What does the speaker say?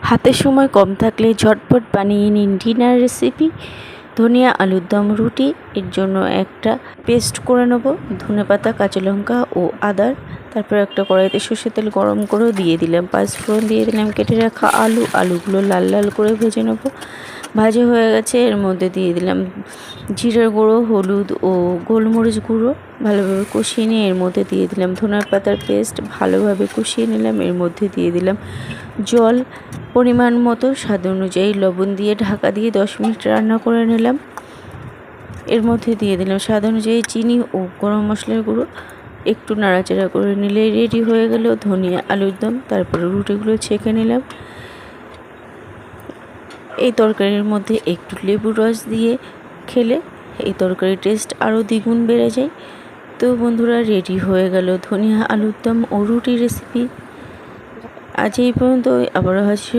হাতে সময় কম থাকলে ঝটপট বানিয়ে নিন ডিনার রেসিপি ধনিয়া আলুর দম রুটি। এর জন্য একটা পেস্ট করে নেব ধনেপাতা, কাঁচা লঙ্কা ও আদার। তারপর একটা কড়াইতে সর্ষের তেল গরম করেও দিয়ে দিলাম, পাঁচফোড়ন দিয়ে দিলাম, কেটে রাখা আলুগুলো লাল লাল করে ভেজে নেব। ভাজা হয়ে গেছে, এর মধ্যে দিয়ে দিলাম জিরের গুঁড়ো, হলুদ ও গোলমরিচ গুঁড়ো। ভালোভাবে কষিয়ে নিয়ে এর মধ্যে দিয়ে দিলাম ধনের পাতার পেস্ট, ভালোভাবে কষিয়ে নিলাম। এর মধ্যে দিয়ে দিলাম জল পরিমাণ মতো, স্বাদ অনুযায়ী লবণ দিয়ে ঢাকা দিয়ে 10 মিনিট রান্না করে নিলাম। এর মধ্যে দিয়ে দিলাম স্বাদ অনুযায়ী চিনি ও গরম মশলার গুঁড়ো। একটু নাড়াচাড়া করে নিলে রেডি হয়ে গেল ধনিয়া আলুর দম। তারপরে রুটিগুলো ছেঁকে নিলাম। এই তরকারির মধ্যে একটু লেবুর রস দিয়ে খেলে এই তরকারির টেস্ট আরও দ্বিগুণ বেড়ে যায়। তো বন্ধুরা, রেডি হয়ে গেল ধনিয়া আলুর দম ও রুটি রেসিপি। আজ এই পর্যন্ত, আবারও হাসি।